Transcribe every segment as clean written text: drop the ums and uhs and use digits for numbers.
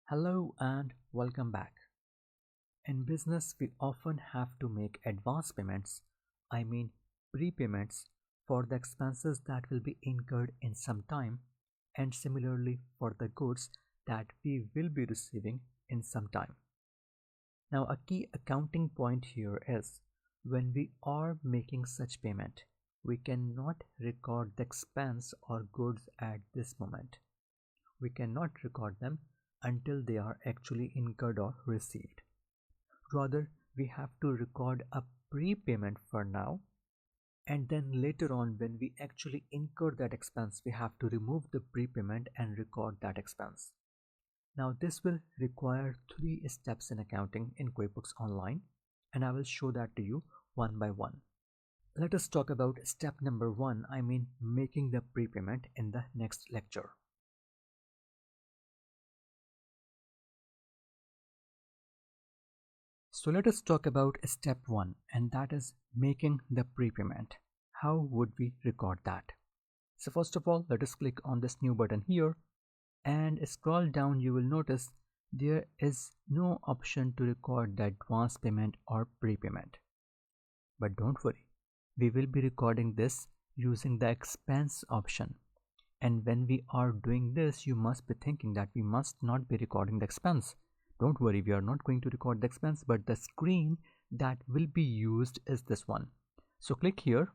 Hello and welcome back. In business, we often have to make advance payments, I mean prepayments, for the expenses that will be incurred in some time, and similarly for the goods that we will be receiving in some time. Now, a key accounting point here is when we are making such payment, we cannot record the expense or goods at this moment. We cannot record them until they are actually incurred or received. Rather, we have to record a prepayment for now, and then later on, when we actually incur that expense, we have to remove the prepayment and record that expense. Now, this will require three steps in accounting in QuickBooks Online, and I will show that to you one by one. Let us talk about step number one, I mean making the prepayment, in the next lecture. So let us talk about step 1, and that is making the prepayment. How would we record that? So first of all, let us click on this new button here and scroll down. You will notice there is no option to record the advance payment or prepayment. But don't worry, we will be recording this using the expense option. And when we are doing this, you must be thinking that we must not be recording the expense. Don't worry, we are not going to record the expense, but the screen that will be used is this one. So click here,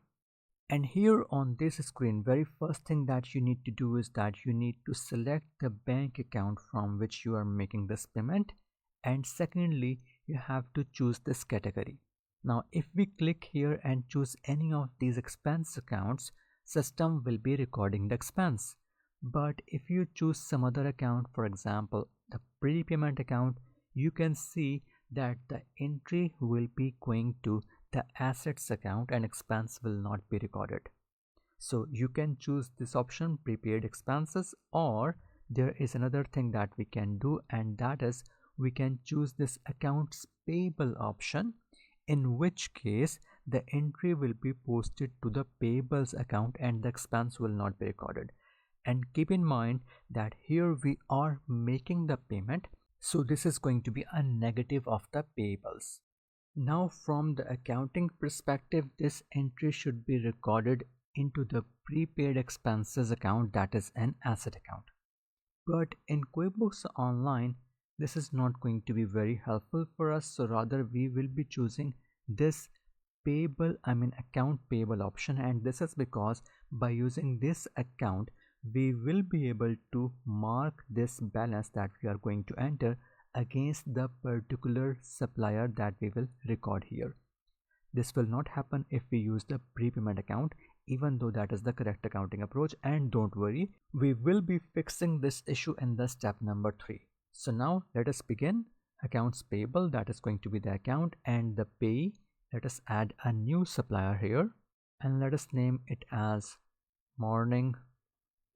and here on this screen, very first thing that you need to do is that you need to select the bank account from which you are making this payment, and secondly, you have to choose this category. Now if we click here and choose any of these expense accounts, system will be recording the expense. But if you choose some other account, for example the prepayment account, you can see that the entry will be going to the assets account and expense will not be recorded. So you can choose this option, prepaid expenses, or there is another thing that we can do, and that is we can choose this accounts payable option, in which case the entry will be posted to the payables account and the expense will not be recorded. And keep in mind that here we are making the payment, so this is going to be a negative of the payables. Now from the accounting perspective, this entry should be recorded into the prepaid expenses account, that is an asset account. But in QuickBooks Online, this is not going to be very helpful for us, so rather we will be choosing this account payable option, and this is because by using this account we will be able to mark this balance that we are going to enter against the particular supplier that we will record here. This will not happen if we use the prepayment account, even though that is the correct accounting approach. And don't worry, we will be fixing this issue in the step number 3. So now let us begin. Accounts payable, that is going to be the account, and the pay, let us add a new supplier here and let us name it as Morning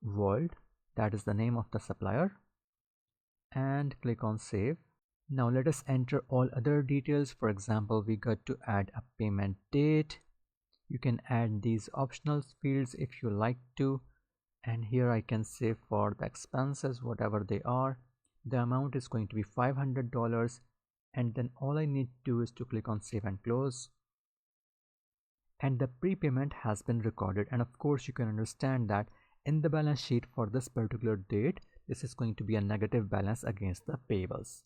World. That is the name of the supplier, and click on save. Now let us enter all other details. For example, we got to add a payment date. You can add these optional fields if you like to, and here I can say for the expenses, whatever they are, the amount is going to be $500, and then all I need to do is to click on save and close, and the prepayment has been recorded. And of course you can understand that in the balance sheet for this particular date, this is going to be a negative balance against the payables.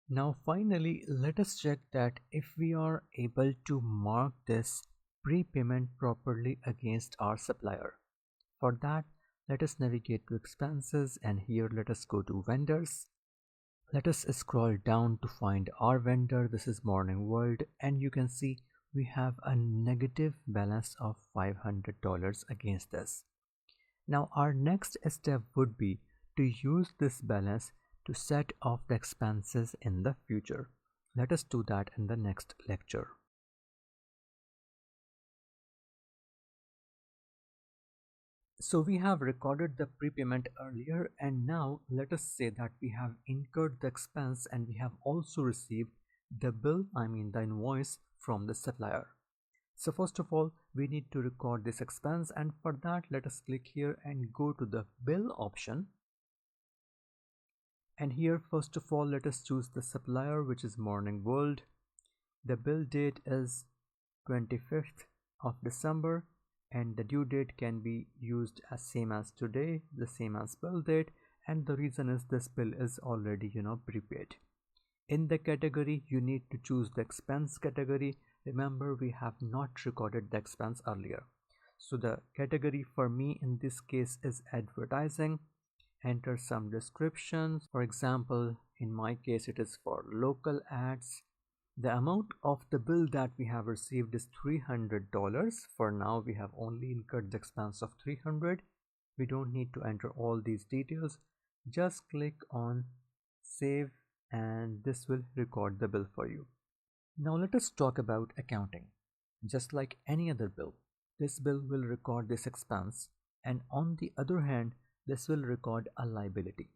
Now finally, let us check that if we are able to mark this prepayment properly against our supplier. For that, let us navigate to expenses, and here let us go to vendors. Let us scroll down to find our vendor. This is Morning World, and you can see we have a negative balance of $500 against this. Now our next step would be to use this balance to set off the expenses in the future. Let us do that in the next lecture. So we have recorded the prepayment earlier, and now let us say that we have incurred the expense and we have also received the bill, the invoice from the supplier. So first of all, we need to record this expense, and for that let us click here and go to the bill option. And here first of all let us choose the supplier, which is Morning World. The bill date is 25th of December, and the due date can be used as same as today, the same as bill date, and the reason is this bill is already prepaid. In the category you need to choose the expense category. Remember, we have not recorded the expense earlier, so the category for me in this case is advertising. Enter some descriptions. For example, in my case it is for local ads. The amount of the bill that we have received is $300. For now we have only incurred the expense of $300. We don't need to enter all these details. Just click on save and this will record the bill for you. Now let us talk about accounting. Just like any other bill, this bill will record this expense, and on the other hand this will record a liability.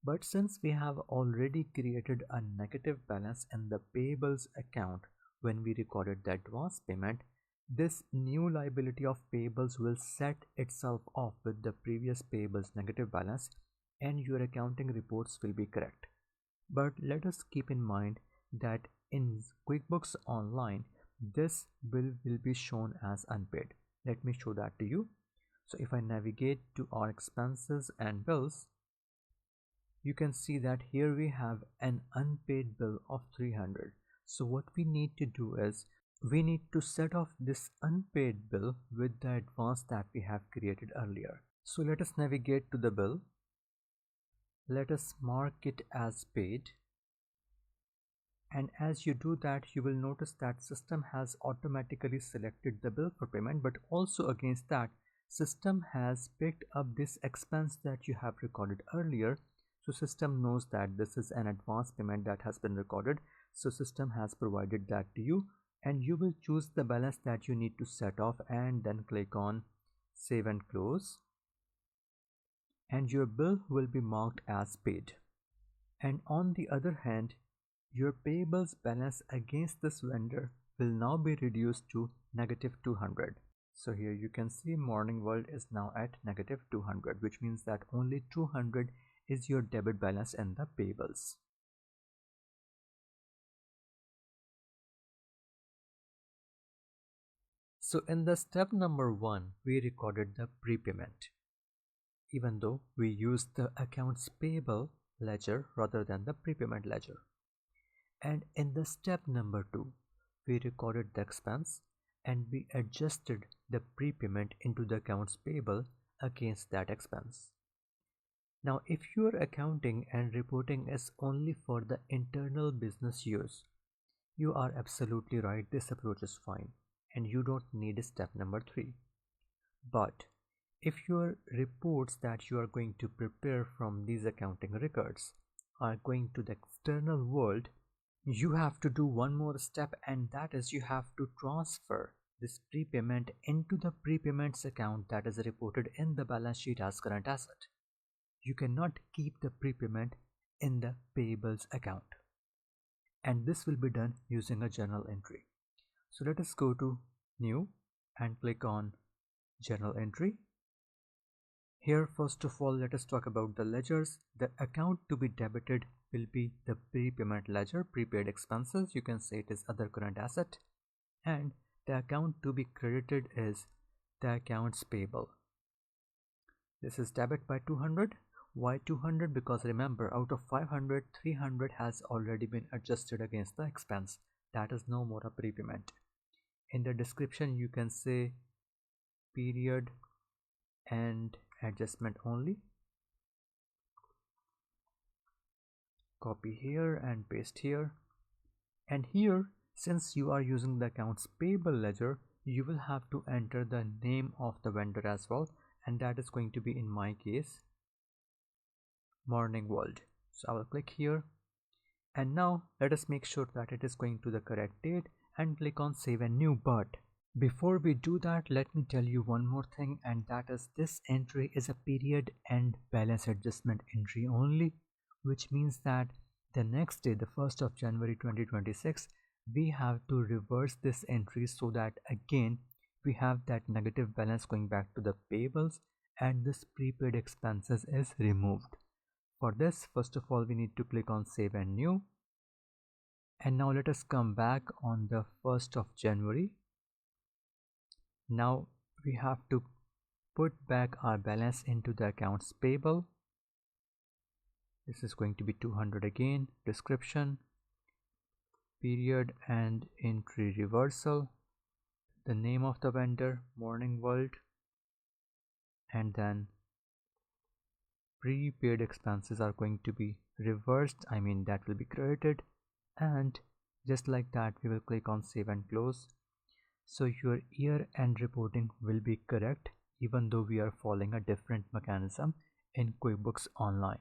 But since we have already created a negative balance in the payables account when we recorded the advance payment, this new liability of payables will set itself off with the previous payables negative balance, and your accounting reports will be correct. But let us keep in mind that in QuickBooks Online, this bill will be shown as unpaid. Let me show that to you. So if I navigate to our expenses and bills, you can see that here we have an unpaid bill of 300. So what we need to do is we need to set off this unpaid bill with the advance that we have created earlier. So let us navigate to the bill. Let us mark it as paid. And as you do that, you will notice that system has automatically selected the bill for payment, but also against that, system has picked up this expense that you have recorded earlier. So system knows that this is an advance payment that has been recorded. So system has provided that to you, and you will choose the balance that you need to set off and then click on save and close. And your bill will be marked as paid. And on the other hand, your payables balance against this vendor will now be reduced to negative 200. So here you can see Morning World is now at negative 200, which means that only 200 is your debit balance in the payables. So in the step number 1, we recorded the prepayment, even though we used the accounts payable ledger rather than the prepayment ledger. And in the step number 2, we recorded the expense and we adjusted the prepayment into the accounts payable against that expense. Now if your accounting and reporting is only for the internal business use, you are absolutely right, this approach is fine and you don't need step number 3. But if your reports that you are going to prepare from these accounting records are going to the external world, you have to do one more step, and that is you have to transfer this prepayment into the prepayments account that is reported in the balance sheet as current asset. You cannot keep the prepayment in the payables account, and this will be done using a journal entry. So let us go to new and click on journal entry. Here first of all let us talk about the ledgers. The account to be debited will be the prepayment ledger, prepaid expenses, you can say it is other current asset, and the account to be credited is the accounts payable. This is debit by 200. Why 200? Because remember, out of 500, 300 has already been adjusted against the expense. That is no more a prepayment. In the description you can say period and adjustment only. Copy here and paste here. And here, since you are using the accounts payable ledger, you will have to enter the name of the vendor as well, and that is going to be, in my case, Morning World. So I will click here, and now let us make sure that it is going to the correct date and click on save and new. But before we do that, let me tell you one more thing, and that is this entry is a period and balance adjustment entry only, which means that the next day, the 1st of January 2026, we have to reverse this entry so that again we have that negative balance going back to the payables and this prepaid expenses is removed. For this, first of all, we need to click on Save and New. And now let us come back on the 1st of January. Now we have to put back our balance into the accounts payable. This is going to be 200 again. Description, period and entry reversal, the name of the vendor, Morning World, and then prepaid expenses are going to be reversed, that will be credited, and just like that we will click on Save and Close. So your year-end reporting will be correct even though we are following a different mechanism in QuickBooks Online.